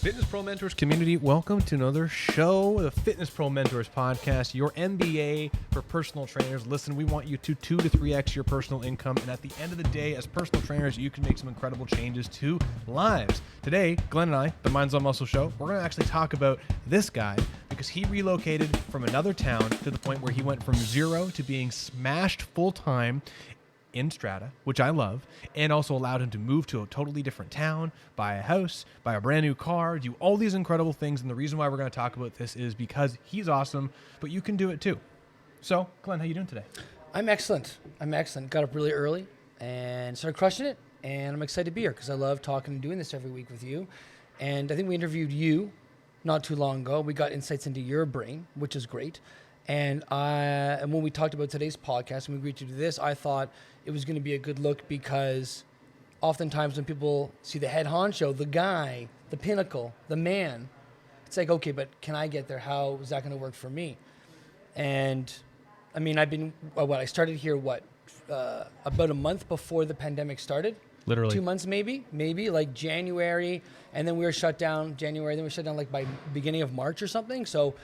Fitness Pro Mentors community, welcome to another show, the Fitness Pro Mentors podcast, your MBA for personal trainers. Listen, we want you to 2 to 3x your personal income, and at the end of the day, as personal trainers, you can make some incredible changes to lives. Today, Glenn and I, the Minds on Muscle show, we're going to actually talk about this guy because he relocated from another town to the point where he went from zero to being smashed full-time in Strata, which I love, and also allowed him to move to a totally different town, buy a house, buy a brand new car, do all these incredible things. And the reason why we're going to talk about this is because he's awesome, but you can do it too. So, Glenn, how you doing today? I'm excellent. Got up really early and started crushing it. And I'm excited to be here because I love talking and doing this every week with you. And I think we interviewed you not too long ago. We got insights into your brain, which is great. And when we talked about today's podcast and we agreed to do this, I thought it was going to be a good look because oftentimes when people see the head honcho, the guy, the pinnacle, the man, it's like, okay, but can I get there? How is that going to work for me? And I mean, I started here, about a month before the pandemic started? Literally. 2 months maybe like January. And then we were shut down January. Then we were shut down like by beginning of March or something. So,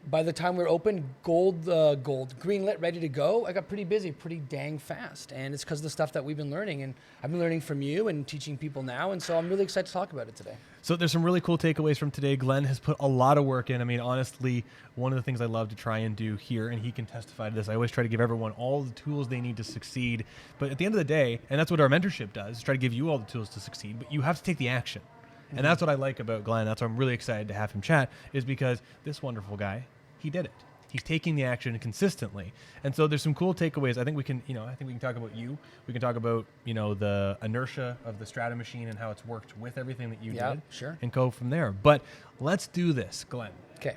by the time we were open, green lit, ready to go, I got pretty busy, pretty dang fast. And it's because of the stuff that we've been learning. And I've been learning from you and teaching people now. And so I'm really excited to talk about it today. So there's some really cool takeaways from today. Glenn has put a lot of work in. I mean, honestly, one of the things I love to try and do here, and he can testify to this, I always try to give everyone all the tools they need to succeed. But at the end of the day, and that's what our mentorship does, is try to give you all the tools to succeed, but you have to take the action. And that's what I like about Glenn. That's why I'm really excited to have him chat, is because this wonderful guy, he did it. He's taking the action consistently. And so there's some cool takeaways. I think we can talk about you. We can talk about, the inertia of the Strata machine and how it's worked with everything that you did. Sure. And go from there. But let's do this, Glenn. Okay.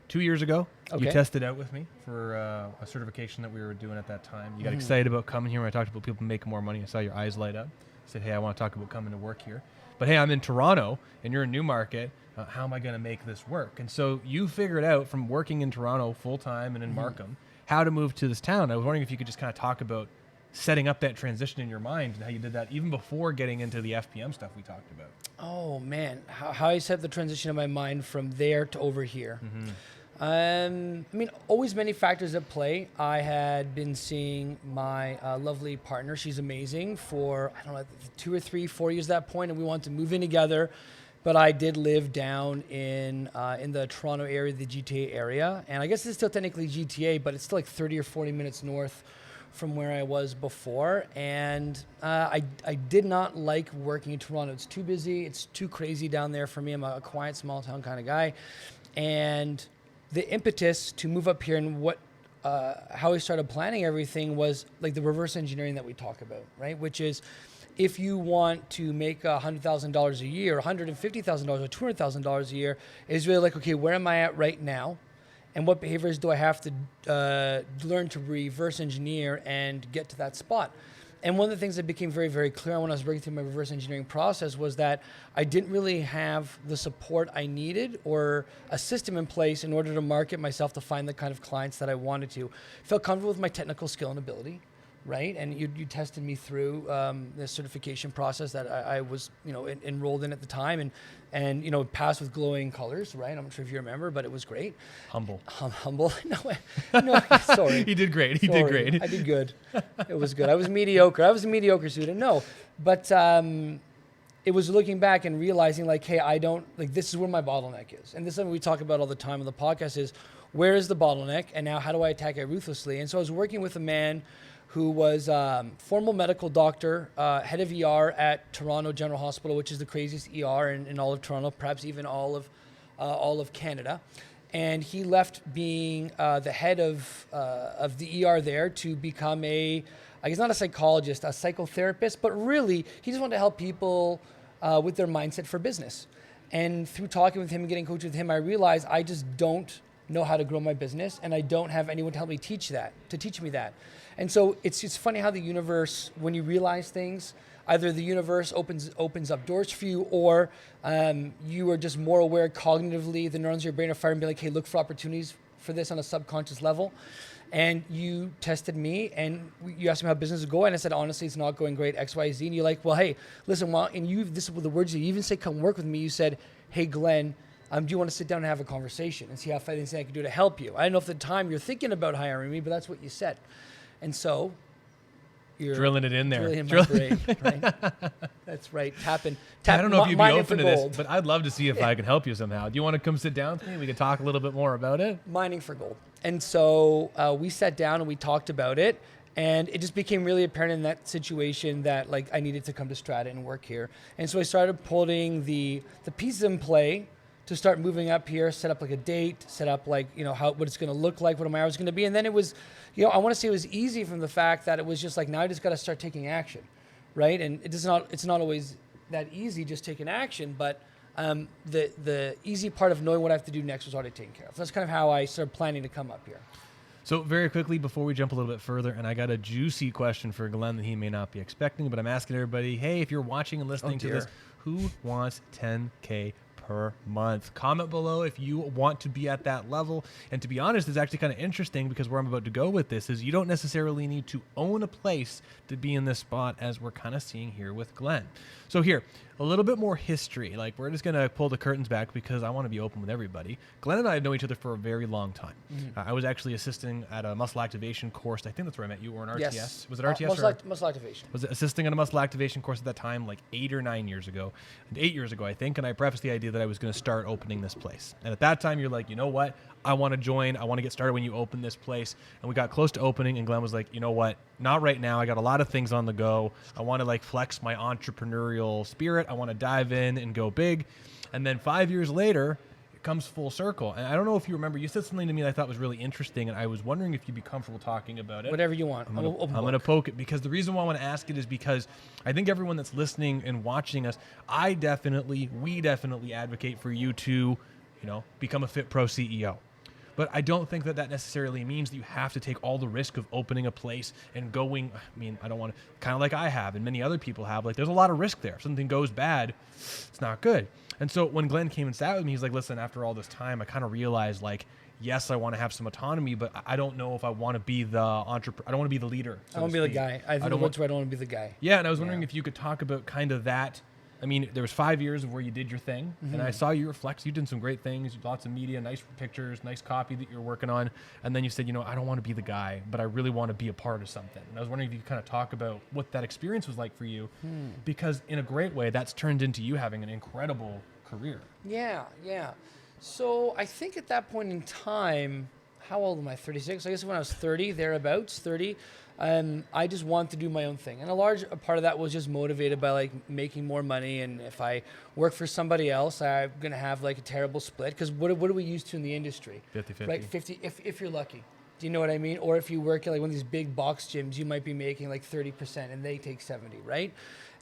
2 years ago, Okay. you tested out with me for a certification that we were doing at that time. You got excited about coming here when I talked about people making more money. I saw your eyes light up. You said, hey, I want to talk about coming to work here. But hey, I'm in Toronto and you're in Newmarket. How am I going to make this work? And so you figured out from working in Toronto full-time and in Markham how to move to this town. I was wondering if you could just kind of talk about setting up that transition in your mind and how you did that even before getting into the FPM stuff we talked about. Oh, man. How I set the transition in my mind from there to over here. Always many factors at play. I had been seeing my lovely partner. She's amazing for, 2 or 3, 4 years at that point, and we wanted to move in together. But I did live down in the Toronto area, the GTA area. And I guess it's still technically GTA, but it's still like 30 or 40 minutes north from where I was before. And I did not like working in Toronto. It's too busy. It's too crazy down there for me. I'm a quiet, small town kind of guy. And the impetus to move up here and how I started planning everything was like the reverse engineering that we talk about, right? Which is, if you want to make $100,000 a year, $150,000 or $200,000 a year, is really like, okay, where am I at right now? And what behaviors do I have to learn to reverse engineer and get to that spot? And one of the things that became very, very clear when I was working through my reverse engineering process was that I didn't really have the support I needed or a system in place in order to market myself to find the kind of clients that I wanted to. Felt comfortable with my technical skill and ability. Right, and you tested me through the certification process that I was, enrolled in at the time, and passed with glowing colors. Right, I'm not sure if you remember, but it was great. Humble. Humble. No, sorry. He did great. He did great. I did good. It was good. I was mediocre. I was a mediocre student. No, but it was looking back and realizing like, hey, this is where my bottleneck is, and this is something we talk about all the time on the podcast is where is the bottleneck, and now how do I attack it ruthlessly? And so I was working with a man who was formal medical doctor, head of ER at Toronto General Hospital, which is the craziest ER in all of Toronto, perhaps even all of Canada. And he left being the head of the ER there to become not a psychologist, a psychotherapist, but really he just wanted to help people with their mindset for business. And through talking with him and getting coached with him, I realized I just don't know how to grow my business, and I don't have anyone to help me teach me that. And so it's funny how the universe, when you realize things, either the universe opens up doors for you, or you are just more aware cognitively. The neurons in your brain are firing and be like, hey, look for opportunities for this on a subconscious level. And you tested me, and you asked me how business is going. And I said, honestly, it's not going great, X, Y, Z. And you're like, well, hey, listen, this is the words you even say, come work with me. You said, hey, Glenn, do you want to sit down and have a conversation and see how anything I can do to help you? I don't know if at the time you're thinking about hiring me, but that's what you said. And so you're drilling it in there. Drilling in my brain, right? That's right. Tapping. I don't know if you'd be open to gold. this, but I'd love to see if I can help you somehow. Do you want to come sit down with me? We can talk a little bit more about it. Mining for gold. And so we sat down and we talked about it. And it just became really apparent in that situation that like I needed to come to Strata and work here. And so I started putting the pieces in play to start moving up here, set up like a date, set up like, what it's going to look like, what my hours going to be. And then it was, I want to say it was easy from the fact that it was just like, now I just got to start taking action, right? And it's not always that easy just taking action, but the easy part of knowing what I have to do next was already taken care of. That's kind of how I started planning to come up here. So very quickly, before we jump a little bit further, and I got a juicy question for Glenn that he may not be expecting, but I'm asking everybody, hey, if you're watching and listening to this, who wants 10K per month? Comment below if you want to be at that level. And to be honest, it's actually kind of interesting because where I'm about to go with this is you don't necessarily need to own a place to be in this spot, as we're kind of seeing here with Glenn. So here, a little bit more history. Like, we're just going to pull the curtains back because I want to be open with everybody. Glenn and I have known each other for a very long time. Mm-hmm. I was actually assisting at a muscle activation course. I think that's where I met you, or an RTS. Yes. Was it RTS? Muscle activation. Was it assisting at a muscle activation course at that time, like 8 or 9 years ago? 8 years ago, I think. And I prefaced the idea that I was going to start opening this place. And at that time, you're like, you know what? I want to join. I want to get started when you open this place. And we got close to opening, and Glenn was like, you know what? Not right now. I got a lot of things on the go. I want to like flex my entrepreneurial spirit. I want to dive in and go big. And then 5 years later, it comes full circle. And I don't know if you remember, you said something to me that I thought was really interesting, and I was wondering if you'd be comfortable talking about it. Whatever you want. I'm going to poke it, because the reason why I want to ask it is because I think everyone that's listening and watching us, we definitely advocate for you to, become a Fit Pro CEO. But I don't think that necessarily means that you have to take all the risk of opening a place and going. I don't want to, kind of like I have and many other people have, like there's a lot of risk there. If something goes bad, it's not good. And so when Glenn came and sat with me, he's like, listen, after all this time, I kind of realized, like, yes, I want to have some autonomy, but I don't know if I want to be the entrepreneur. I don't want to be the leader. I want to be the guy. I don't want to be the guy. Yeah, and I was wondering if you could talk about kind of that. There was 5 years of where you did your thing, and I saw you reflect. You did some great things, lots of media, nice pictures, nice copy that you're working on. And then you said, I don't want to be the guy, but I really want to be a part of something. And I was wondering if you could kind of talk about what that experience was like for you, because in a great way, that's turned into you having an incredible career. Yeah. So I think at that point in time, how old am I? 36? I guess when I was 30, thereabouts, 30. I just wanted to do my own thing. And a large part of that was just motivated by like making more money. And if I work for somebody else, I'm going to have like a terrible split. Because what are we used to in the industry? 50-50. Right, 50, if you're lucky. Do you know what I mean? Or if you work at like one of these big box gyms, you might be making like 30% and they take 70, right?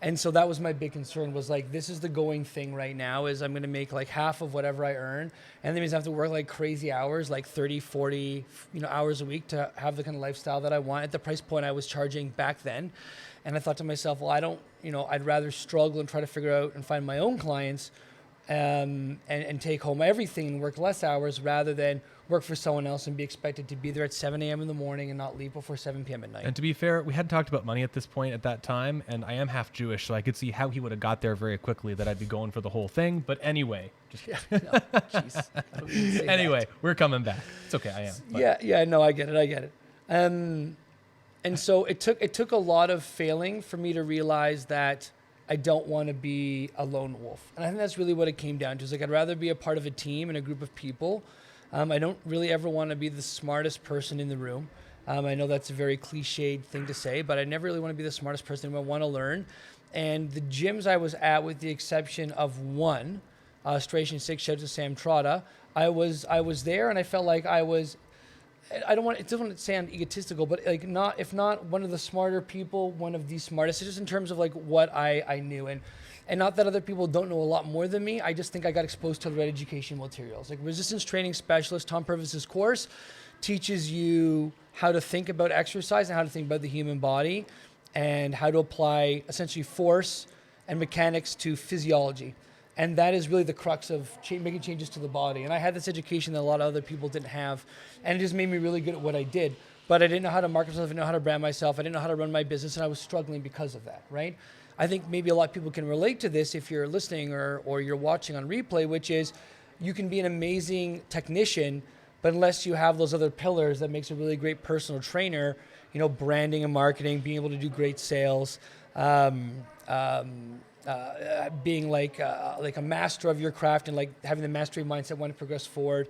And so that was my big concern, was like, this is the going thing right now, is I'm going to make like half of whatever I earn. And that means I have to work like crazy hours, like 30, 40, hours a week to have the kind of lifestyle that I want at the price point I was charging back then. And I thought to myself, well, I don't, I'd rather struggle and try to figure out and find my own clients and take home everything and work less hours rather than work for someone else and be expected to be there at 7 a.m. in the morning and not leave before 7 p.m. at night. And to be fair, we hadn't talked about money at this point at that time, and I am half Jewish, so I could see how he would have got there very quickly, that I'd be going for the whole thing. But anyway, anyway, we're coming back. It's okay, I am. But. Yeah, no, I get it. And so it took a lot of failing for me to realize that I don't want to be a lone wolf. And I think that's really what it came down to. Is like, I'd rather be a part of a team and a group of people. I don't really ever want to be the smartest person in the room. I know that's a very cliched thing to say, but I never really want to be the smartest person. I want to learn. And the gyms I was at, with the exception of one, Station 6, shout out to Sam Trotta, I was there, and I felt like I was, it doesn't want to sound egotistical, but like, not, if not one of the smarter people, one of the smartest, just in terms of like what I knew. And not that other people don't know a lot more than me. I just think I got exposed to the right educational materials. Like resistance training specialist, Tom Purvis's course teaches you how to think about exercise and how to think about the human body and how to apply essentially force and mechanics to physiology. And that is really the crux of making changes to the body. And I had this education that a lot of other people didn't have. And it just made me really good at what I did. but I didn't know how to market myself, I didn't know how to brand myself, I didn't know how to run my business, and I was struggling because of that, right? I think maybe a lot of people can relate to this if you're listening or you're watching on replay, which is you can be an amazing technician, but unless you have those other pillars that makes a really great personal trainer, you know, branding and marketing, being able to do great sales, being like a master of your craft and like having the mastery mindset, want to progress forward.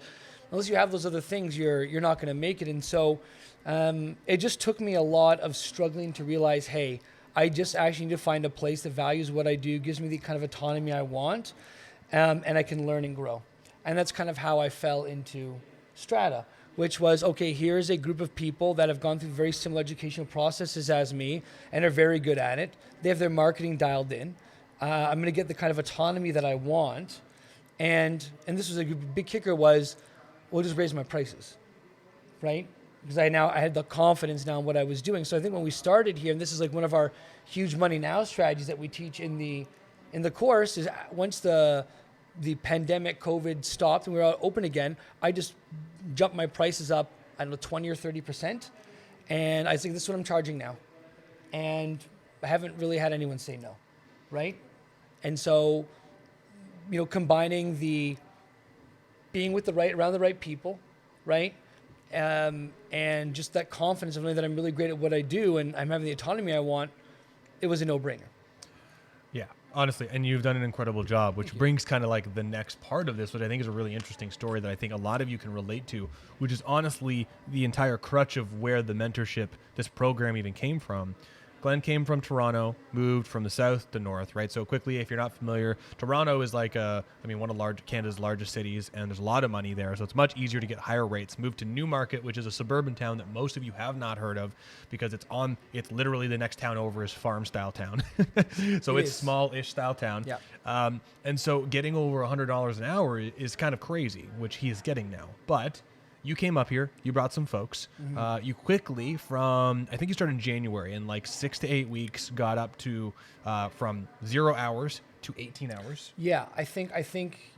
Unless you have those other things, you're not going to make it. And so it just took me a lot of struggling to realize, hey, I just actually need to find a place that values what I do, gives me the kind of autonomy I want, and I can learn and grow. And that's kind of how I fell into Strata, which was, okay, here's a group of people that have gone through very similar educational processes as me and are very good at it. They have their marketing dialed in. I'm going to get the kind of autonomy that I want. And this was a big kicker was, we'll just raise my prices, right? Because I had the confidence now in what I was doing. So I think when we started here, and this is like one of our huge money now strategies that we teach in the course, is once the pandemic COVID stopped and we were all open again, I just jumped my prices up, I don't know, 20 or 30%. And I think this is what I'm charging now. And I haven't really had anyone say no, right? And so, you know, combining the being with around the right people, right? And just that confidence of knowing that I'm really great at what I do and I'm having the autonomy I want, it was a no-brainer. Yeah, honestly, and you've done an incredible job, which brings kind of like the next part of this, which I think is a really interesting story that I think a lot of you can relate to, which is honestly the entire crutch of where the mentorship, this program even came from. Glen came from Toronto, moved from the south to north, right? So quickly, if you're not familiar, Toronto is like one of Canada's largest cities, and there's a lot of money there. So it's much easier to get higher rates. Moved to Newmarket, which is a suburban town that most of you have not heard of because it's literally the next town over is farm style town. So it's small-ish style town. Yeah. And so getting over $100 an hour is kind of crazy, which he is getting now. But you came up here, you brought some folks. You quickly I think you started in January, in like 6 to 8 weeks, got up to from 0 hours to 18 hours. Yeah, I think,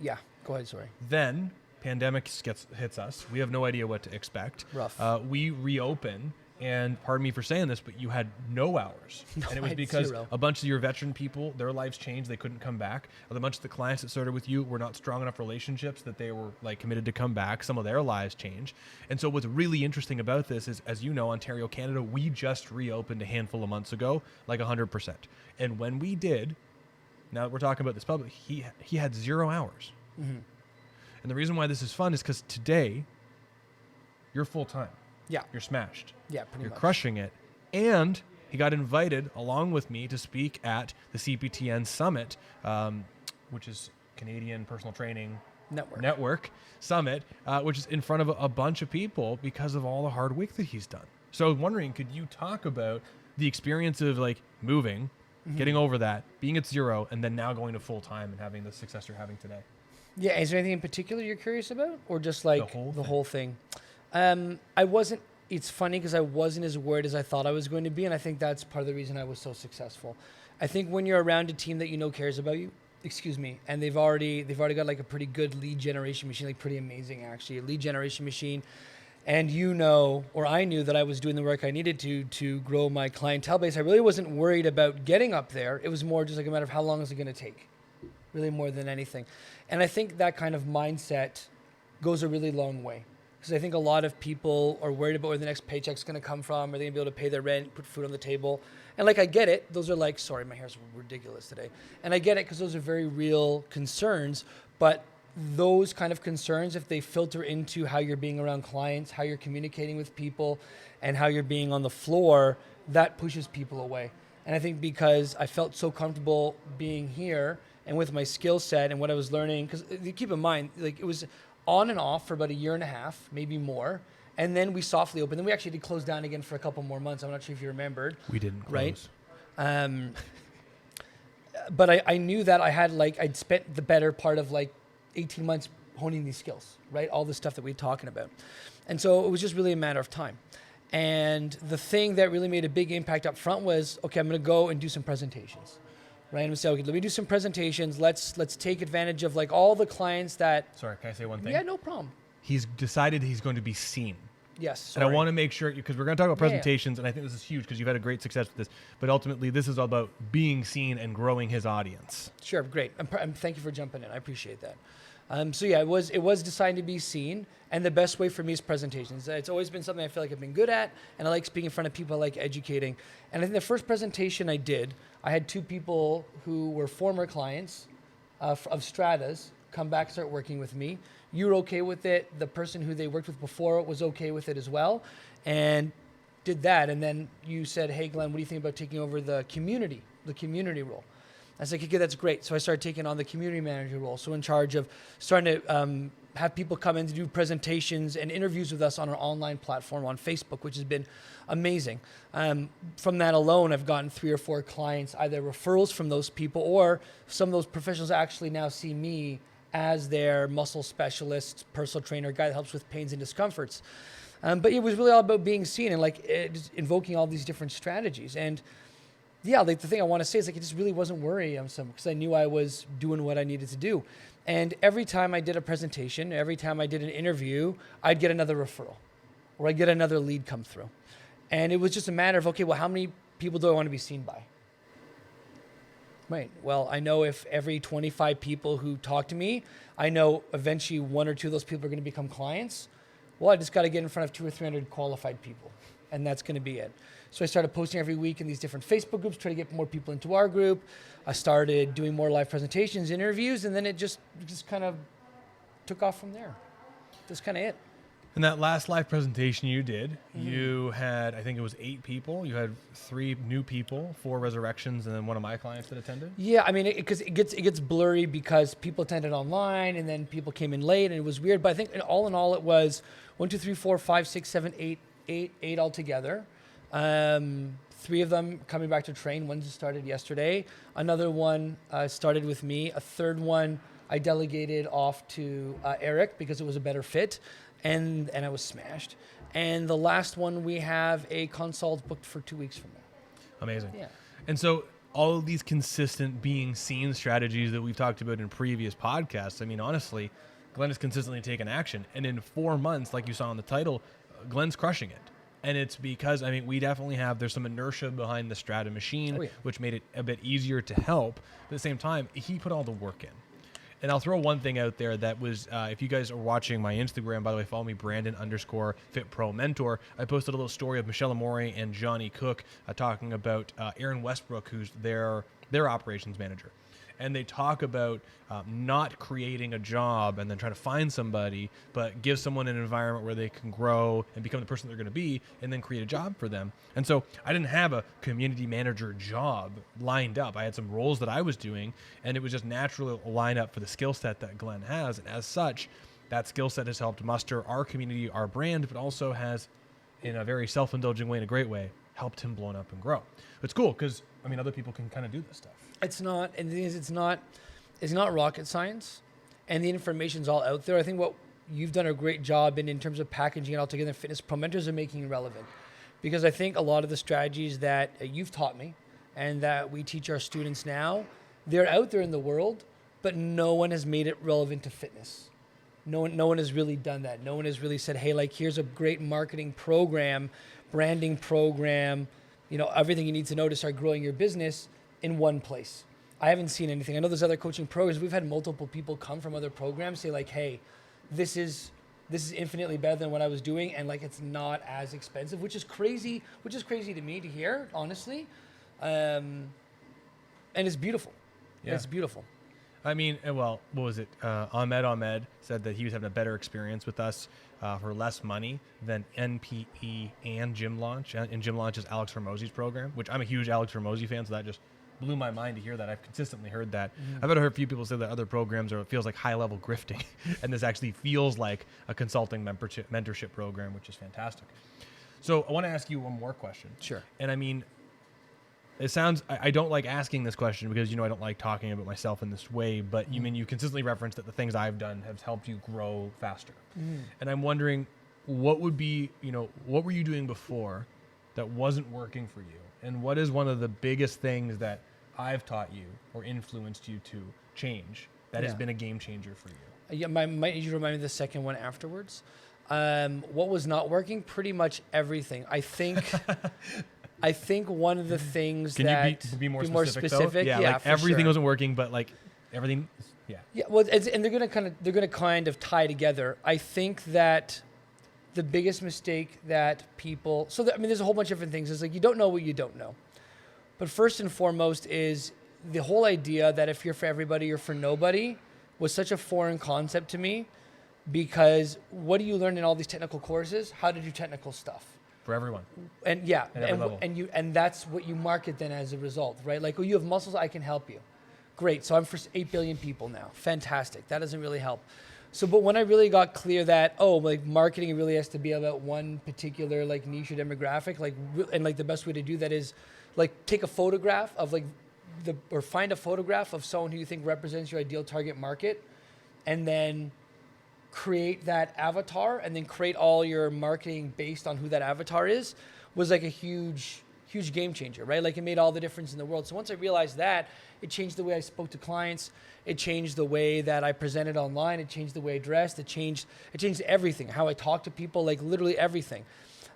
yeah. Go ahead, sorry. Then pandemic hits us. We have no idea what to expect. Rough. We reopen. And pardon me for saying this, but you had no hours. No, and it was because a bunch of your veteran people, their lives changed. They couldn't come back. A bunch of the clients that started with you were not strong enough relationships that they were like committed to come back. Some of their lives changed. And so what's really interesting about this is, as you know, Ontario, Canada, we just reopened a handful of months ago, like 100%. And when we did, now that we're talking about this public, he had 0 hours. And the reason why this is fun is because today, you're full-time. Yeah. You're smashed. Yeah, pretty much. You're crushing it. And he got invited along with me to speak at the CPTN Summit, which is Canadian Personal Training Network Summit, which is in front of a bunch of people because of all the hard work that he's done. So I was wondering, could you talk about the experience of like moving, getting over that, being at 0, and then now going to full time and having the success you're having today? Yeah, is there anything in particular you're curious about, or just like the whole thing? It's funny because I wasn't as worried as I thought I was going to be, and I think that's part of the reason I was so successful. I think when you're around a team that you know cares about you, and they've already got like a pretty good lead generation machine, like pretty amazing actually, a lead generation machine, and I knew that I was doing the work I needed to grow my clientele base. I really wasn't worried about getting up there. It was more just like a matter of how long is it going to take, really more than anything. And I think that kind of mindset goes a really long way. Because I think a lot of people are worried about where the next paycheck's going to come from. Are they going to be able to pay their rent, put food on the table? And like, I get it. Those are like, sorry, my hair's ridiculous today. And I get it because those are very real concerns. But those kind of concerns, if they filter into how you're being around clients, how you're communicating with people, and how you're being on the floor, that pushes people away. And I think because I felt so comfortable being here and with my skill set and what I was learning, because keep in mind, like it was on and off for about 1.5 years, maybe more. And then we softly opened. Then we actually did close down again for a couple more months. I'm not sure if you remembered. We didn't close. Right? But I knew that I'd spent the better part of like 18 months honing these skills, right? All the stuff that we're talking about. And so it was just really a matter of time. And the thing that really made a big impact up front was, okay, I'm going to go and do some presentations. Right, and we say, okay, let me do some presentations. Let's take advantage of like all the clients that. Sorry, can I say one thing? Yeah, no problem. He's decided he's going to be seen. Yes. And I Sorry. want to make sure, because we're going to talk about Yeah, yeah. presentations, and I think this is huge because you've had a great success with this. But ultimately, this is all about being seen and growing his audience. Sure, great. Thank you for jumping in. I appreciate that. So yeah, it was designed to be seen, and the best way for me is presentations. It's always been something I feel like I've been good at, and I like speaking in front of people. I like educating. And I think the first presentation I did, I had 2 people who were former clients of Strata's come back, start working with me. You were okay with it. The person who they worked with before was okay with it as well, and did that. And then you said, "Hey, Glenn, what do you think about taking over the community role?" I was like, "Okay, that's great." So I started taking on the community manager role. So in charge of starting to have people come in to do presentations and interviews with us on our online platform on Facebook, which has been amazing. From that alone, I've gotten 3 or 4 clients, either referrals from those people or some of those professionals actually now see me as their muscle specialist, personal trainer, guy that helps with pains and discomforts. But it was really all about being seen and just invoking all these different strategies. And yeah, like the thing I want to say is it just really wasn't worrying because I knew I was doing what I needed to do. And every time I did a presentation, every time I did an interview, I'd get another referral or I'd get another lead come through. And it was just a matter of, okay, well, how many people do I want to be seen by? Right. Well, I know if every 25 people who talk to me, I know eventually 1 or 2 of those people are going to become clients. Well, I just got to get in front of 200 or 300 qualified people, and that's going to be it. So I started posting every week in these different Facebook groups, try to get more people into our group. I started doing more live presentations, interviews, and then it just kind of took off from there. That's kind of it. And that last live presentation you did, you had, I think it was 8 people. You had 3 new people, 4 resurrections, and then one of my clients that attended. Yeah, I mean, because it gets blurry because people attended online and then people came in late and it was weird. But I think all in all, it was 1, 2, 3, 4, 5, 6, 7, 8 altogether. 3 of them coming back to train. One just started yesterday. Another one started with me. A third one I delegated off to Eric because it was a better fit. And I was smashed. And the last one, we have a consult booked for 2 weeks from now. Amazing. Yeah. And so all of these consistent being seen strategies that we've talked about in previous podcasts, I mean, honestly, Glen has consistently taken action. And in 4 months, like you saw in the title, Glen's crushing it. And it's because, I mean, we definitely there's some inertia behind the Strata machine, which made it a bit easier to help. But at the same time, he put all the work in. And I'll throw one thing out there that was, if you guys are watching my Instagram, by the way, follow me, Brandon_FitProMentor. I posted a little story of Michelle Amore and Johnny Cook talking about Aaron Westbrook, who's their operations manager. And they talk about not creating a job and then trying to find somebody, but give someone an environment where they can grow and become the person they're going to be and then create a job for them. And so I didn't have a community manager job lined up. I had some roles that I was doing, and it was just naturally a line up for the skill set that Glen has. And as such, that skill set has helped muster our community, our brand, but also has, in a very self-indulging way, in a great way, helped him blow up and grow. It's cool because, I mean, other people can kind of do this stuff. It's not, and the thing is, it's not rocket science, and the information's all out there. I think what you've done a great job in terms of packaging it all together, Fitness Pro Mentors, and making it relevant. Because I think a lot of the strategies that you've taught me and that we teach our students now, they're out there in the world, but no one has made it relevant to fitness. No one has really done that. No one has really said, hey, like, here's a great marketing program, branding program, everything you need to know to start growing your business in one place. I haven't seen anything. I know there's other coaching programs. We've had multiple people come from other programs say like, hey, this is infinitely better than what I was doing, and like it's not as expensive, which is crazy to me to hear, honestly. And it's beautiful. Yeah. It's beautiful. I mean, well, what was it? Ahmed said that he was having a better experience with us for less money than NPE and Gym Launch. And Gym Launch is Alex Hormozi's program, which I'm a huge Alex Hormozi fan, so that just blew my mind to hear that. I've consistently heard that. I've heard a few people say that other programs it feels like high-level grifting, and this actually feels like a consulting mentorship program, which is fantastic. So I want to ask you one more question. Sure. And I mean, it sounds, I don't like asking this question because, I don't like talking about myself in this way, but you consistently reference that the things I've done have helped you grow faster. And I'm wondering, what would be, what were you doing before that wasn't working for you? And what is one of the biggest things that I've taught you or influenced you to change that has been a game changer for you? Yeah, might you remind me of the second one afterwards? What was not working? Pretty much everything. I think one of the things Can that you be more specific? Yeah, like for everything sure. wasn't working, but like everything. Yeah. Yeah, well, and they're gonna kind of tie together. I think that the biggest mistake that people, there's a whole bunch of different things. It's like you don't know what you don't know. But first and foremost is the whole idea that if you're for everybody, you're for nobody was such a foreign concept to me, because what do you learn in all these technical courses? How to do technical stuff. For everyone. And yeah, At every level. and that's what you market then as a result, right? Like, oh, you have muscles, I can help you. Great, so I'm for 8 billion people now. Fantastic, that doesn't really help. So, but when I really got clear that, marketing really has to be about one particular like niche or demographic, and the best way to do that is like take a photograph of or find a photograph of someone who you think represents your ideal target market, and then create that avatar, and then create all your marketing based on who that avatar is, was like a huge game changer, right? Like it made all the difference in the world. So once I realized that, it changed the way I spoke to clients. It changed the way that I presented online. It changed the way I dressed. It changed everything, how I talk to people, like literally everything.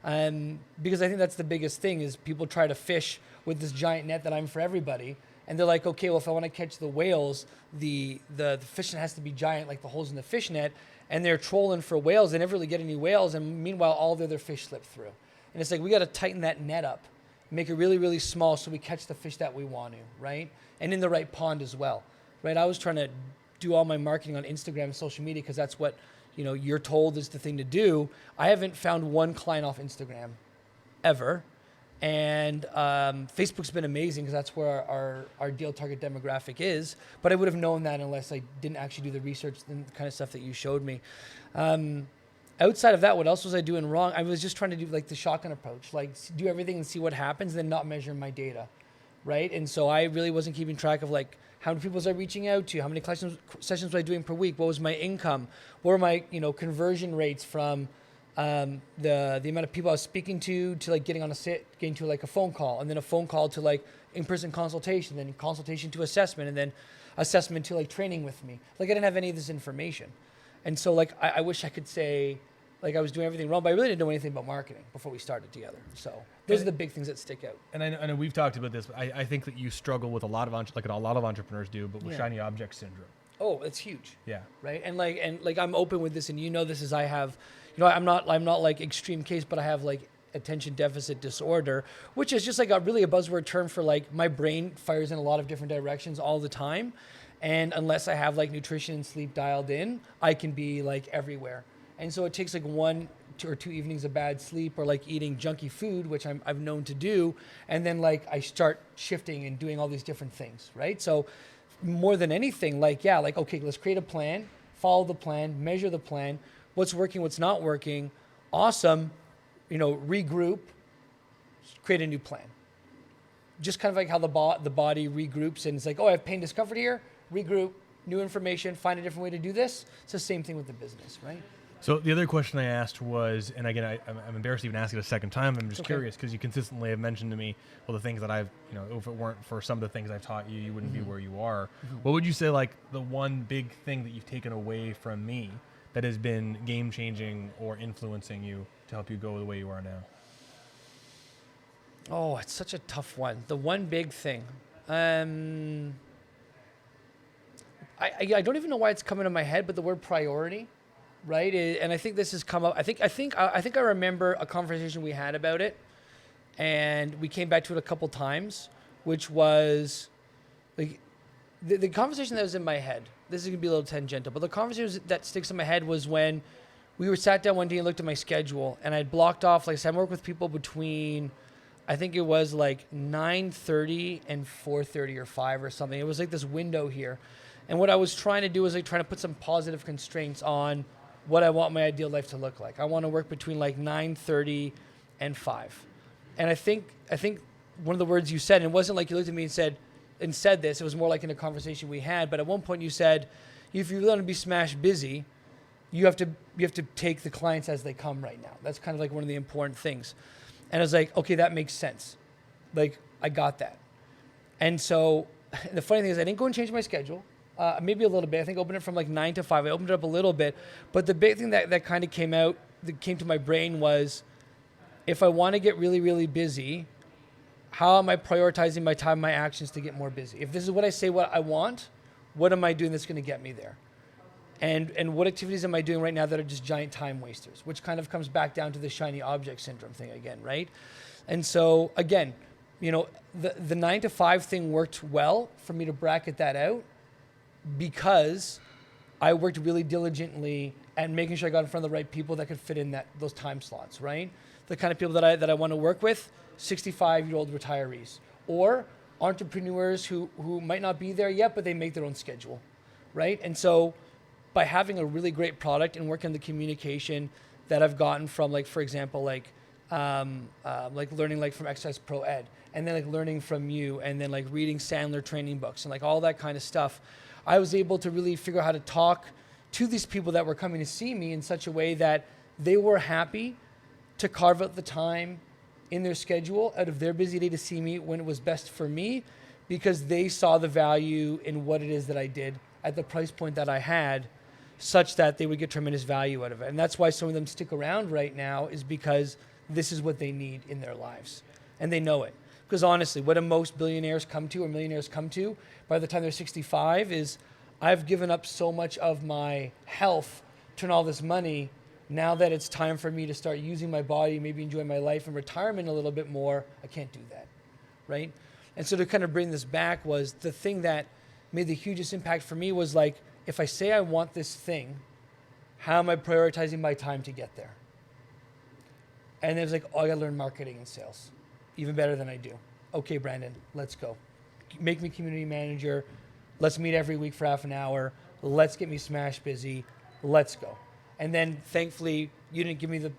Because I think that's the biggest thing is people try to fish with this giant net that I'm for everybody. And they're like, okay, well, if I want to catch the whales, the fish net has to be giant, like the holes in the fish net. And they're trolling for whales. They never really get any whales. And meanwhile, all the other fish slip through. And it's like, we got to tighten that net up, make it really, really small so we catch the fish that we want to, right? And in the right pond as well, right? I was trying to do all my marketing on Instagram and social media because that's what, you're told is the thing to do. I haven't found one client off Instagram ever. And Facebook's been amazing because that's where our ideal target demographic is. But I would have known that unless I didn't actually do the research and the kind of stuff that you showed me. Outside of that, what else was I doing wrong? I was just trying to do like the shotgun approach, like do everything and see what happens, then not measure my data, right? And so I really wasn't keeping track of like how many people was I reaching out to, how many sessions was I doing per week, what was my income, what were my conversion rates from the amount of people I was speaking to like getting to like a phone call, and then a phone call to like in-person consultation, then consultation to assessment, and then assessment to like training with me. Like I didn't have any of this information. And so like I wish I could say like I was doing everything wrong, but I really didn't know anything about marketing before we started together. So those are the big things that stick out. And I know we've talked about this, but I think that you struggle with a lot of entrepreneurs do, but with shiny object syndrome. Oh, it's huge. Yeah. Right. And like I'm open with this, and this is I have, I'm not like extreme case, but I have like attention deficit disorder, which is just like a buzzword term for like my brain fires in a lot of different directions all the time. And unless I have like nutrition and sleep dialed in, I can be like everywhere. And so it takes like 1 or 2 evenings of bad sleep or like eating junky food, which I've known to do. And then like I start shifting and doing all these different things, right? So more than anything, okay, let's create a plan, follow the plan, measure the plan, what's working, what's not working. Awesome, regroup, create a new plan. Just kind of like how the body regroups and it's like, oh, I have pain, discomfort here, regroup, new information, find a different way to do this. It's the same thing with the business, right? So the other question I asked was, and again, I'm embarrassed to even ask it a second time. I'm just curious because you consistently have mentioned to me, well, the things that I've, if it weren't for some of the things I've taught you, you wouldn't be where you are. What would you say, like the one big thing that you've taken away from me that has been game changing or influencing you to help you go the way you are now? Oh, it's such a tough one. The one big thing. I don't even know why it's coming to my head, but the word priority. Right, and I think this has come up. I think I remember a conversation we had about it, and we came back to it a couple times, which was like the conversation that was in my head. This is gonna be a little tangential, but the conversation that sticks in my head was when we were sat down one day and looked at my schedule, and I'd blocked off. Like I said, I work with people between, I think it was like 9:30 and 4:30 or 5 or something. It was like this window here, and what I was trying to do was like trying to put some positive constraints on what I want my ideal life to look like. I want to work between like 9:30 and 5. And I think one of the words you said, and it wasn't like you looked at me and said this, it was more like in a conversation we had, but at one point you said, if you want to be smash busy, you have to take the clients as they come right now. That's kind of like one of the important things. And I was like, okay, that makes sense. Like, I got that. And so the funny thing is I didn't go and change my schedule. Maybe a little bit. I think I opened it from like 9 to 5. I opened it up a little bit. But the big thing that kind of came out that came to my brain was, if I want to get really, really busy, how am I prioritizing my time, my actions to get more busy? If this is what I say what I want, what am I doing that's going to get me there? And what activities am I doing right now that are just giant time wasters, which kind of comes back down to the shiny object syndrome thing again, right? And so again, the 9 to 5 thing worked well for me to bracket that out because I worked really diligently at making sure I got in front of the right people that could fit in those time slots, right? The kind of people that I want to work with, 65-year-old retirees, or entrepreneurs who might not be there yet, but they make their own schedule, right? And so by having a really great product and working the communication that I've gotten from, like, for example, like learning like from Exercise Pro Ed, and then like learning from you, and then like reading Sandler training books and like all that kind of stuff, I was able to really figure out how to talk to these people that were coming to see me in such a way that they were happy to carve out the time in their schedule out of their busy day to see me when it was best for me, because they saw the value in what it is that I did at the price point that I had, such that they would get tremendous value out of it. And that's why some of them stick around right now, is because this is what they need in their lives. And they know it. Because honestly, what do most billionaires come to, or millionaires come to by the time they're 65 is, I've given up so much of my health to earn all this money. Now that it's time for me to start using my body, maybe enjoy my life and retirement a little bit more, I can't do that, right? And so to kind of bring this back, was the thing that made the hugest impact for me was like, if I say I want this thing, how am I prioritizing my time to get there? And it was like, oh, I gotta learn marketing and sales, even better than I do. Okay, Brandon, let's go. Make me community manager. Let's meet every week for half an hour. Let's get me smash busy. Let's go. And then thankfully, you didn't give me the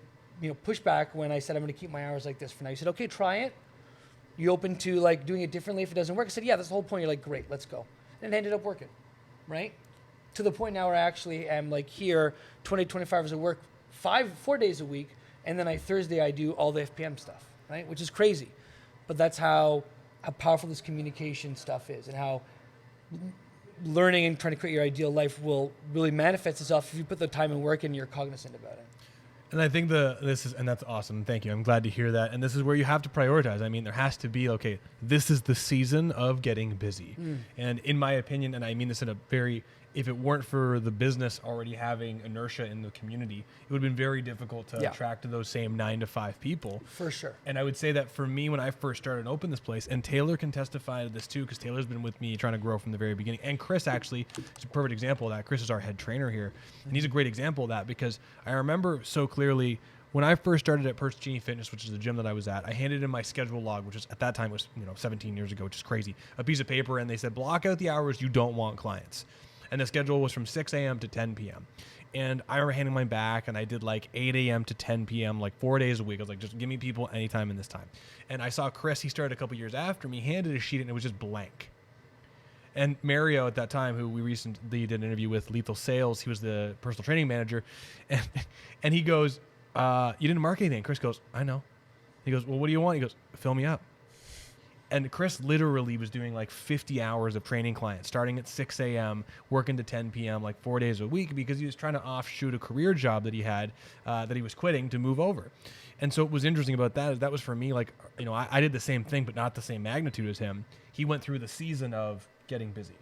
pushback when I said I'm going to keep my hours like this for now. You said, okay, try it. You open to like doing it differently if it doesn't work? I said, yeah, that's the whole point. You're like, great, let's go. And it ended up working, right? To the point now where I actually am like here, 20, 25 hours of work, 4 days a week. And then Thursday I do all the FPM stuff, right? Which is crazy. But that's how powerful this communication stuff is, and how learning and trying to create your ideal life will really manifest itself if you put the time and work in and you're cognizant about it. And I think that's awesome. Thank you. I'm glad to hear that. And this is where you have to prioritize. I mean, there has to be, okay, this is the season of getting busy. And in my opinion, and I mean this in a very, if it weren't for the business already having inertia in the community, it would have been very difficult to attract those same 9 to 5 people. For sure. And I would say that for me, when I first started and opened this place, and Taylor can testify to this too, because Taylor's been with me trying to grow from the very beginning. And Chris actually is a perfect example of that. Chris is our head trainer here. And he's a great example of that, because I remember so clearly when I first started at Perch Genie Fitness, which is the gym that I was at, I handed in my schedule log, which is at that time was 17 years ago, which is crazy, a piece of paper, and they said, block out the hours you don't want clients. And the schedule was from 6 a.m. to 10 p.m. And I remember handing mine back, and I did like 8 a.m. to 10 p.m. like 4 days a week. I was like, just give me people anytime in this time. And I saw Chris, he started a couple years after me, handed a sheet, and it was just blank. And Mario at that time, who we recently did an interview with, Lethal Sales, he was the personal training manager. And he goes, you didn't mark anything. Chris goes, I know. He goes, well, what do you want? He goes, fill me up. And Chris literally was doing like 50 hours of training clients, starting at 6 a.m., working to 10 p.m., like 4 days a week, because he was trying to offshoot a career job that he had, that he was quitting to move over. And so what was interesting about that is that was for me, like, I did the same thing, but not the same magnitude as him. He went through the season of getting busy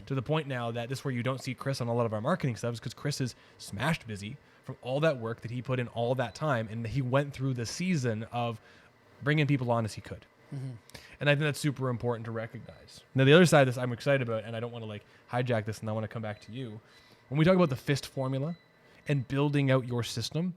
to the point now that this is where you don't see Chris on a lot of our marketing stuff, is because Chris is smashed busy from all that work that he put in all that time. And he went through the season of bringing people on as he could. And I think that's super important to recognize. Now, the other side of this I'm excited about, and I don't want to like hijack this, and I want to come back to you. When we talk about the FIST formula and building out your system,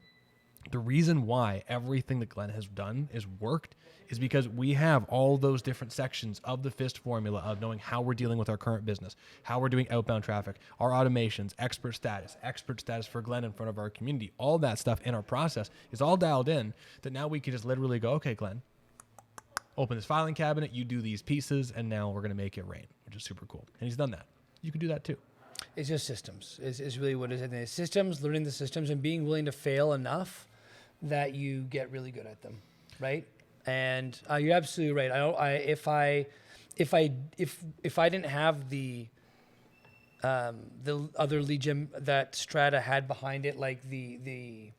the reason why everything that Glen has done is worked is because we have all those different sections of the FIST formula of knowing how we're dealing with our current business, how we're doing outbound traffic, our automations, expert status for Glen in front of our community. All that stuff in our process is all dialed in, that now we can just literally go, okay, Glen, open this filing cabinet, you do these pieces, and now we're going to make it rain, which is super cool. And he's done that. You can do that too. It's just systems is really what it is. And it's systems, learning the systems, and being willing to fail enough that you get really good at them, right? And you're absolutely right. If I didn't have the other lead gen that Strata had behind it, like the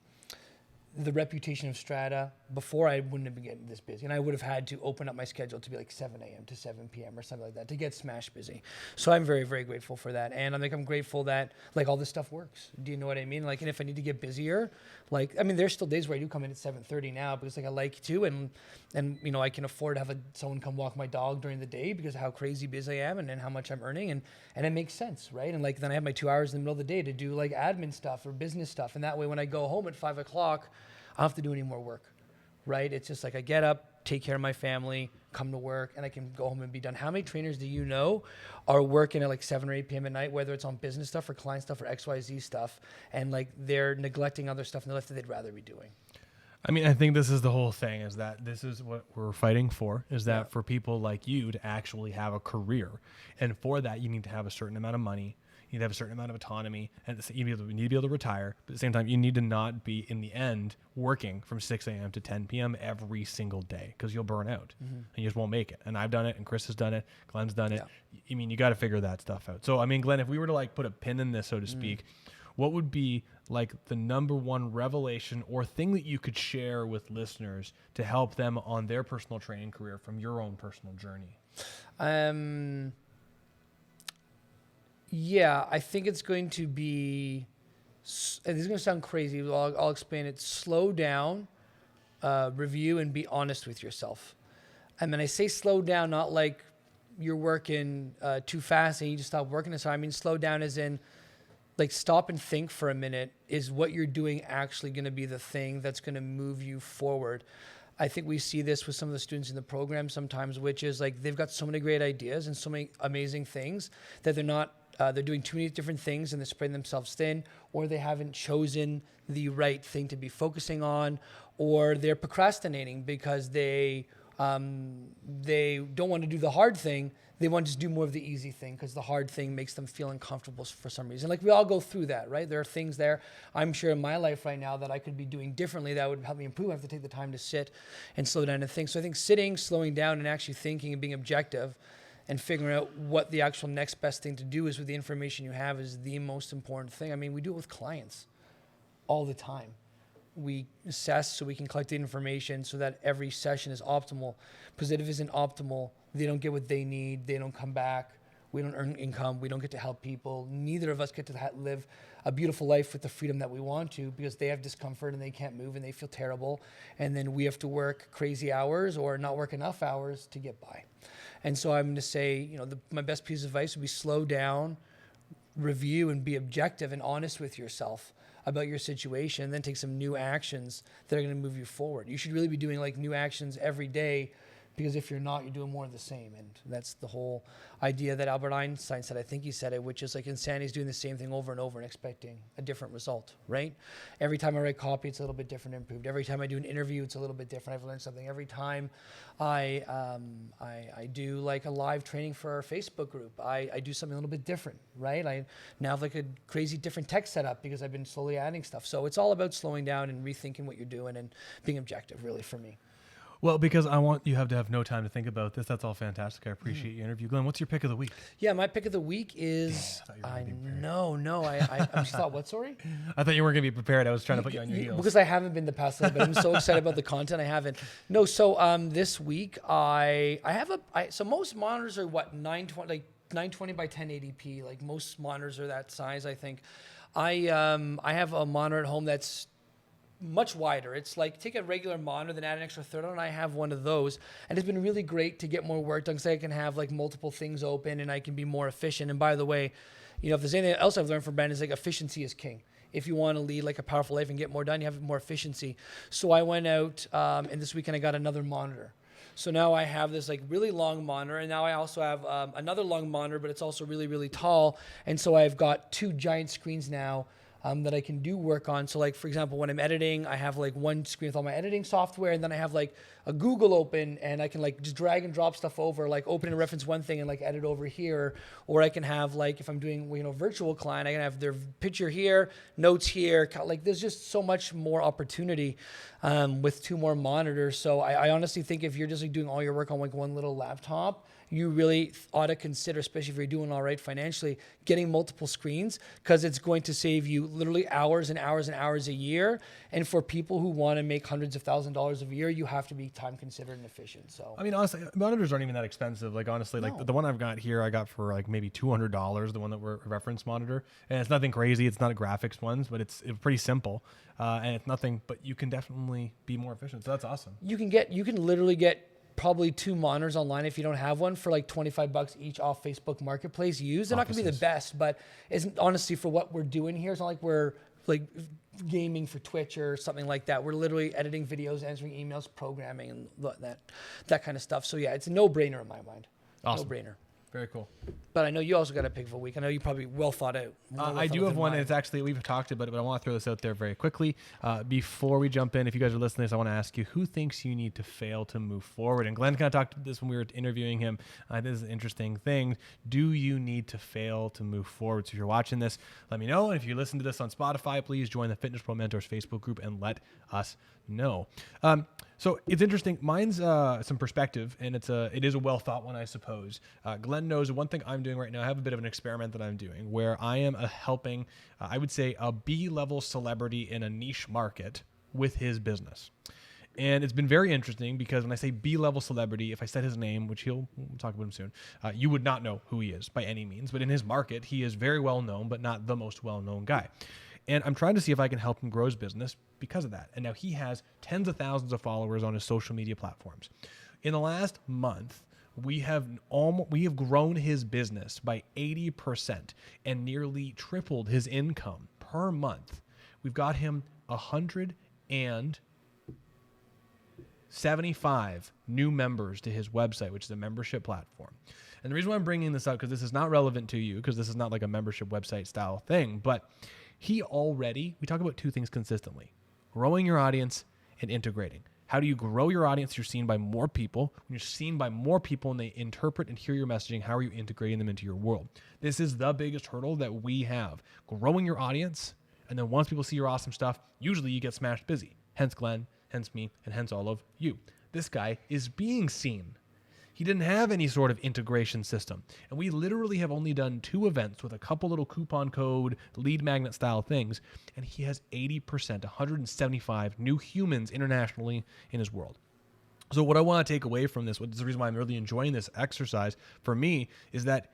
the reputation of Strata, before I wouldn't have been getting this busy. And I would have had to open up my schedule to be like 7 a.m. to 7 p.m. or something like that to get smash busy. So I'm very, very grateful for that. And I'm grateful that like all this stuff works. Do you know what I mean? Like, and if I need to get busier, like, I mean, there's still days where I do come in at 7:30 now because like I like to, and you know, I can afford to have someone come walk my dog during the day because of how crazy busy I am and how much I'm earning. And it makes sense, right? And like, then I have my 2 hours in the middle of the day to do like admin stuff or business stuff. And that way, when I go home at 5 o'clock, I don't have to do any more work, right? It's just like I get up, take care of my family, come to work, and I can go home and be done. How many trainers do you know are working at like 7 or 8 p.m. at night, whether it's on business stuff or client stuff or XYZ stuff, and like they're neglecting other stuff in their life that they'd rather be doing? I mean, I think this is the whole thing, is that this is what we're fighting for, is that for people like you to actually have a career. And for that, you need to have a certain amount of money. You need to have a certain amount of autonomy, and you need to be able to retire. But at the same time, you need to not be, in the end, working from 6 a.m. to 10 p.m. every single day, because you'll burn out and you just won't make it. And I've done it, and Chris has done it, Glen's done it. I mean, you got to figure that stuff out. So, I mean, Glen, if we were to like put a pin in this, so to speak, what would be like the number one revelation or thing that you could share with listeners to help them on their personal training career from your own personal journey? Yeah, I think it's going to be, and this is going to sound crazy, but I'll explain it. Slow down, review, and be honest with yourself. I mean, I say slow down, not like you're working too fast and you just stop working. So I mean, slow down as in, like, stop and think for a minute. Is what you're doing actually going to be the thing that's going to move you forward? I think we see this with some of the students in the program sometimes, which is like they've got so many great ideas and so many amazing things that they're not, they're doing too many different things and they're spreading themselves thin, or they haven't chosen the right thing to be focusing on, or they're procrastinating because they don't want to do the hard thing. They want to just do more of the easy thing because the hard thing makes them feel uncomfortable for some reason. Like, we all go through that, right? There are things there, I'm sure, in my life right now that I could be doing differently that would help me improve. I have to take the time to sit and slow down and think. So I think sitting, slowing down, and actually thinking and being objective and figuring out what the actual next best thing to do is with the information you have is the most important thing. I mean, we do it with clients all the time. We assess so we can collect the information so that every session is optimal. Because if it isn't optimal, they don't get what they need. They don't come back. We don't earn income. We don't get to help people. Neither of us get to live a beautiful life with the freedom that we want to, because they have discomfort and they can't move and they feel terrible. And then we have to work crazy hours or not work enough hours to get by. And so I'm going to say, you know, my best piece of advice would be slow down, review, and be objective and honest with yourself about your situation, and then take some new actions that are going to move you forward. You should really be doing like new actions every day, because if you're not, you're doing more of the same. And that's the whole idea that Albert Einstein said. I think he said it, which is like insanity is doing the same thing over and over and expecting a different result, right? Every time I write copy, it's a little bit different and improved. Every time I do an interview, it's a little bit different. I've learned something. Every time I do like a live training for our Facebook group, I do something a little bit different, right? I now have like a crazy different tech setup because I've been slowly adding stuff. So it's all about slowing down and rethinking what you're doing and being objective, really, for me. Well, because I want you to have no time to think about this. That's all fantastic. I appreciate your interview. Glen, what's your pick of the week? Yeah, my pick of the week is... I just thought, what, sorry? I thought you weren't going to be prepared. I was trying to put you on your heels. Because I haven't been the past little bit. I'm so excited about the content. I haven't. No, so this week so most monitors are what, 920 by 1080p. Like most monitors are that size, I think. I have a monitor at home that's much wider. It's like take a regular monitor, then add an extra third on. I have one of those, and it's been really great to get more work done because I can have like multiple things open and I can be more efficient. And by the way, you know, if there's anything else I've learned from Brandon, is like efficiency is king. If you want to lead like a powerful life and get more done, you have more efficiency. So I went out and this weekend I got another monitor. So now I have this like really long monitor, and now I also have another long monitor, but it's also really, really tall. And so I've got two giant screens now that I can do work on. So like, for example, when I'm editing, I have like one screen with all my editing software, and then I have like a Google open, and I can like just drag and drop stuff over, like open and reference one thing and like edit over here. Or I can have like, if I'm doing, you know, virtual client, I can have their picture here, notes here. Like there's just so much more opportunity with two more monitors. So I honestly think if you're just like doing all your work on like one little laptop, you really ought to consider, especially if you're doing all right financially, getting multiple screens, because it's going to save you literally hours and hours and hours a year. And for people who want to make hundreds of $1,000s a year, you have to be time considerate and efficient. So I mean, honestly, monitors aren't even that expensive. Like, honestly, like the one I've got here, I got for like maybe $200, the one that we're a reference monitor. And it's nothing crazy. It's not a graphics ones, but it's pretty simple. And it's nothing, but you can definitely be more efficient. So that's awesome. you can literally get probably 2 monitors online if you don't have one for like $25 each off Facebook Marketplace used. They're not going to be the best, but it's honestly for what we're doing here. It's not like we're like gaming for Twitch or something like that. We're literally editing videos, answering emails, programming, and that kind of stuff. So yeah, it's a no-brainer in my mind. Awesome. No-brainer. Very cool. But I know you also got a pick of a week. I know you probably well thought out. I do have one, and it's actually, we've talked about it, but I want to throw this out there very quickly. Before we jump in, if you guys are listening to this, I want to ask you, who thinks you need to fail to move forward? And Glenn kind of talked about this when we were interviewing him. This is an interesting thing. Do you need to fail to move forward? So if you're watching this, let me know. And if you listen to this on Spotify, please join the Fitness Pro Mentors Facebook group and let us know. So it's interesting. Mine's some perspective, and it is a well thought one, I suppose. Glenn knows one thing I'm doing right now. I have a bit of an experiment that I'm doing where I am helping, I would say, a B-level celebrity in a niche market with his business. And it's been very interesting because when I say B-level celebrity, if I said his name, which we'll talk about him soon, you would not know who he is by any means. But in his market, he is very well known, but not the most well-known guy. And I'm trying to see if I can help him grow his business because of that. And now he has tens of thousands of followers on his social media platforms. In the last month, we have grown his business by 80% and nearly tripled his income per month. We've got him 175 new members to his website, which is a membership platform. And the reason why I'm bringing this up, because this is not relevant to you, because this is not like a membership website style thing, but we talk about 2 things consistently: growing your audience and integrating. How do you grow your audience? You're seen by more people. When you're seen by more people and they interpret and hear your messaging, how are you integrating them into your world? This is the biggest hurdle that we have. Growing your audience, and then once people see your awesome stuff, usually you get smashed busy. Hence Glenn, hence me, and hence all of you. This guy is being seen. He didn't have any sort of integration system. And we literally have only done 2 events with a couple little coupon code, lead magnet style things. And he has 80%, 175 new humans internationally in his world. So what I want to take away from this, the reason why I'm really enjoying this exercise for me, is that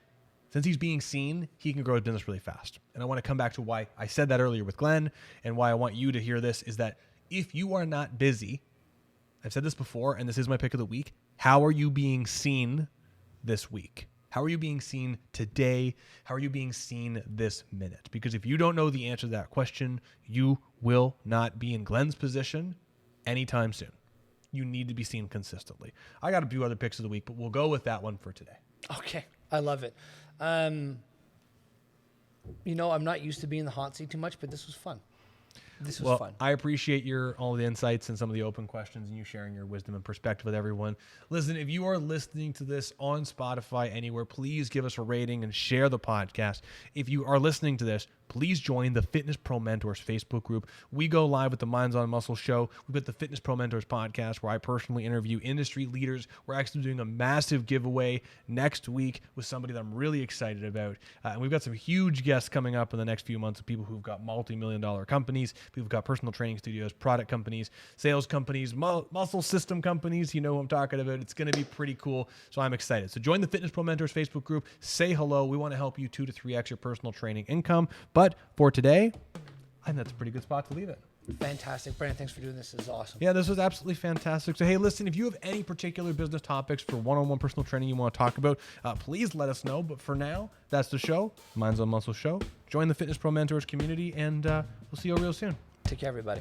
since he's being seen, he can grow his business really fast. And I want to come back to why I said that earlier with Glenn, and why I want you to hear this, is that if you are not busy, I've said this before, and this is my pick of the week, how are you being seen this week? How are you being seen today? How are you being seen this minute? Because if you don't know the answer to that question, you will not be in Glenn's position anytime soon. You need to be seen consistently. I got a few other picks of the week, but we'll go with that one for today. Okay. I love it. I'm not used to being in the hot seat too much, but this was fun. This was fun. I appreciate all the insights and some of the open questions and you sharing your wisdom and perspective with everyone. Listen, if you are listening to this on Spotify, anywhere, please give us a rating and share the podcast. If you are listening to this, please join the Fitness Pro Mentors Facebook group. We go live with the Minds on Muscle show. We've got the Fitness Pro Mentors podcast where I personally interview industry leaders. We're actually doing a massive giveaway next week with somebody that I'm really excited about. And we've got some huge guests coming up in the next few months of people who've got multi-million-dollar companies. We've got personal training studios, product companies, sales companies, muscle system companies. You know who I'm talking about. It's going to be pretty cool. So I'm excited. So join the Fitness Pro Mentors Facebook group. Say hello. We want to help you 2 to 3x your personal training income. But for today, I think that's a pretty good spot to leave it. Fantastic. Brandon, thanks for doing this. This is awesome. Yeah, this was absolutely fantastic. So, hey, listen, if you have any particular business topics for one-on-one personal training you want to talk about, please let us know. But for now, that's the show. Minds on Muscle show. Join the Fitness Pro Mentors community, and we'll see you real soon. Take care, everybody.